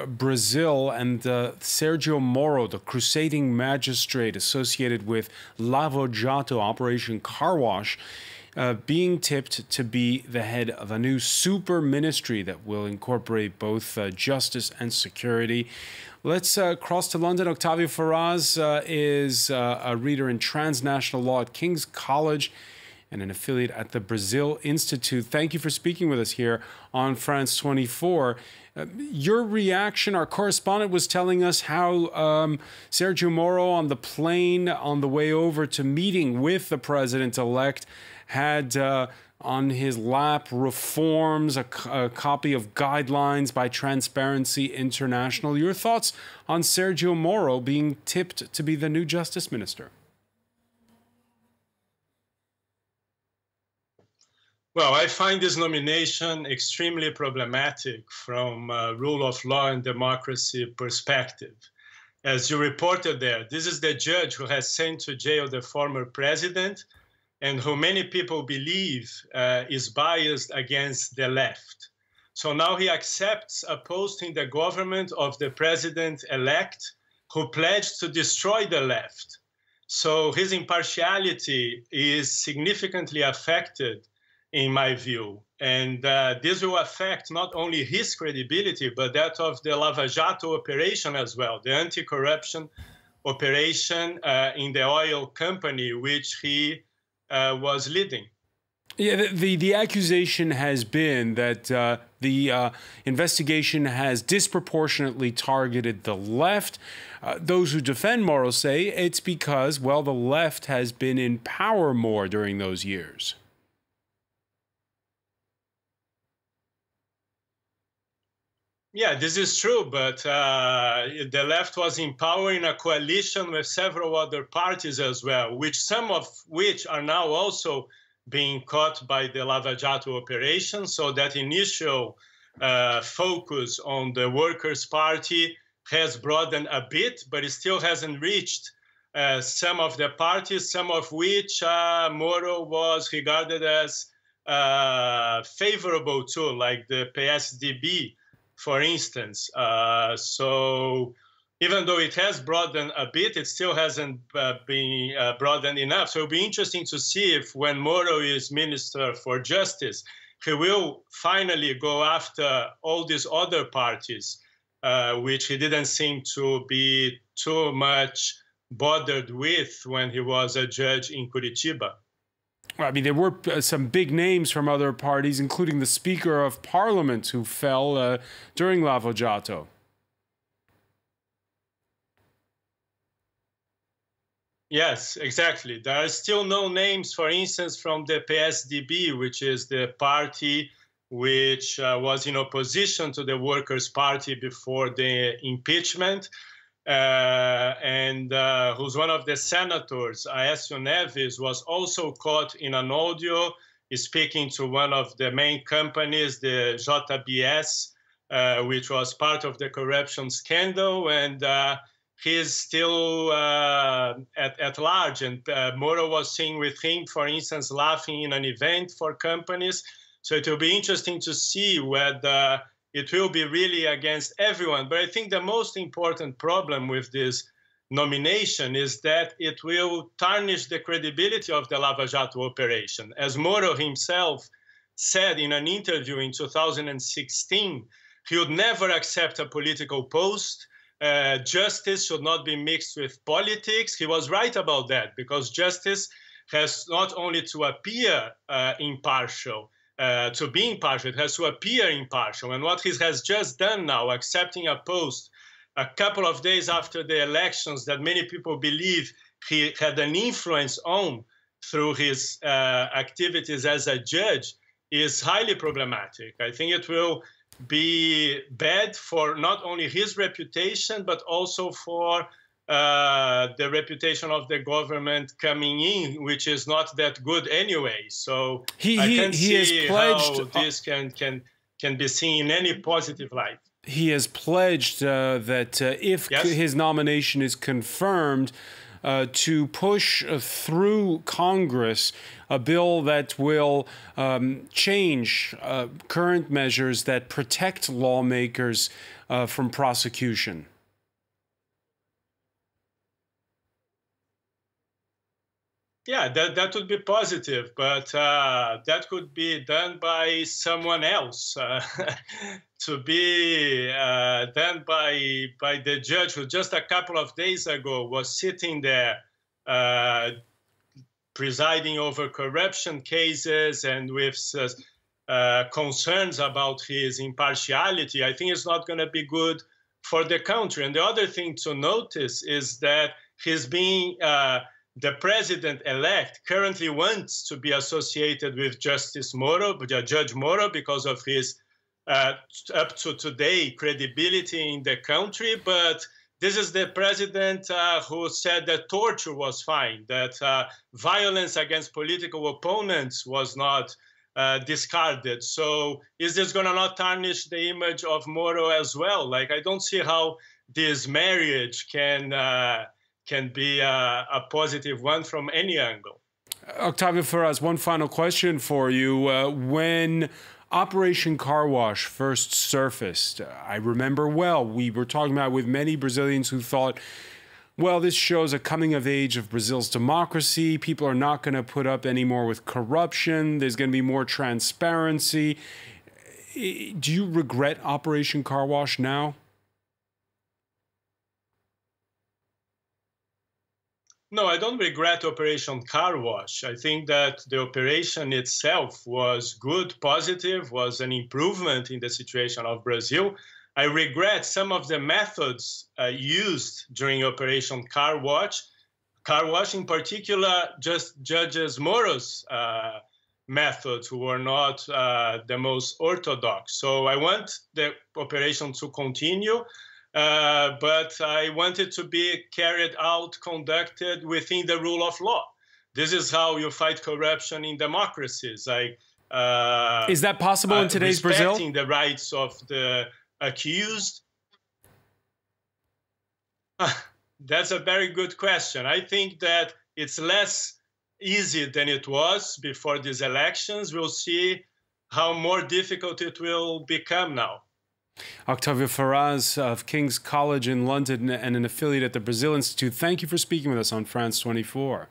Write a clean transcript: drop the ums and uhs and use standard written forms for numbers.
Brazil and Sergio Moro, the crusading magistrate associated with Lavo Jato, Operation Car Wash, being tipped to be the head of a new super ministry that will incorporate both justice and security. Let's cross to London. Octavio Ferraz is a reader in Transnational Law at King's College and an affiliate at the Brazil Institute. Thank you for speaking with us here on France 24. Your reaction, our correspondent was telling us how Sergio Moro on the plane on the way over to meeting with the president-elect had on his lap reforms, a copy of guidelines by Transparency International. Your thoughts on Sergio Moro being tipped to be the new justice minister? Well, I find this nomination extremely problematic from a rule of law and democracy perspective. As you reported there, this is the judge who has sent to jail the former president and who many people believe is biased against the left. So now he accepts a post in the government of the president-elect who pledged to destroy the left. So his impartiality is significantly affected, in my view. And this will affect not only his credibility, but that of the Lavo Jato operation as well, the anti-corruption operation in the oil company, which he was leading. Yeah, the accusation has been that the investigation has disproportionately targeted the left. Those who defend Moro say it's because, well, the left has been in power more during those years. Yeah, this is true, but the left was in power in a coalition with several other parties as well, some of which are now also being caught by the Lavo Jato operation. So that initial focus on the Workers' Party has broadened a bit, but it still hasn't reached some of the parties, some of which Moro was regarded as favorable to, like the PSDB, for instance. So even though it has broadened a bit, it still hasn't been broadened enough. So it'll be interesting to see if when Moro is Minister for Justice, he will finally go after all these other parties, which he didn't seem to be too much bothered with when he was a judge in Curitiba. I mean, there were some big names from other parties, including the Speaker of Parliament, who fell during Lavo Jato. Yes, exactly. There are still no names, for instance, from the PSDB, which is the party which was in opposition to the Workers' Party before the impeachment, and who's one of the senators, Aécio Neves, was also caught in an audio speaking to one of the main companies, the JBS, which was part of the corruption scandal, and he's still at large. And Moro was seen with him, for instance, laughing in an event for companies. So it will be interesting to see whether it will be really against everyone. But I think the most important problem with this nomination is that it will tarnish the credibility of the Lavo Jato operation. As Moro himself said in an interview in 2016, he would never accept a political post. Justice should not be mixed with politics. He was right about that, because justice has not only to appear impartial, to be impartial, it has to appear impartial. And what he has just done now, accepting a post a couple of days after the elections that many people believe he had an influence on through his activities as a judge, is highly problematic. I think it will be bad for not only his reputation, but also for the reputation of the government coming in, which is not that good anyway. So I can't see how this can be seen in any positive light. He has pledged that if his nomination is confirmed, to push through Congress a bill that will change current measures that protect lawmakers from prosecution? Yeah, that would be positive, but that could be done by someone else. To be done by the judge who just a couple of days ago was sitting there presiding over corruption cases and with concerns about his impartiality. I think it's not going to be good for the country. And the other thing to notice is that he's being the president-elect currently wants to be associated with Justice Moro, Judge Moro, because of his up to today credibility in the country. But this is the president who said that torture was fine, that violence against political opponents was not discarded. So is this going to not tarnish the image of Moro as well? Like, I don't see how this marriage can be a positive one from any angle. Octavio Ferraz, one final question for you. When Operation Car Wash first surfaced, I remember well, we were talking about with many Brazilians who thought, well, this shows a coming of age of Brazil's democracy. People are not going to put up anymore with corruption. There's going to be more transparency. Do you regret Operation Car Wash now? No, I don't regret Operation Car Wash. I think that the operation itself was good, positive, was an improvement in the situation of Brazil. I regret some of the methods used during Operation Car Wash. Car Wash, in particular, just Judges Moro's methods, who were not the most orthodox. So I want the operation to continue. But I want it to be carried out, conducted within the rule of law. This is how you fight corruption in democracies. Is that possible in today's Brazil? Respecting the rights of the accused. That's a very good question. I think that it's less easy than it was before these elections. We'll see how more difficult it will become now. Octavio Ferraz of King's College in London and an affiliate at the Brazil Institute, thank you for speaking with us on France 24.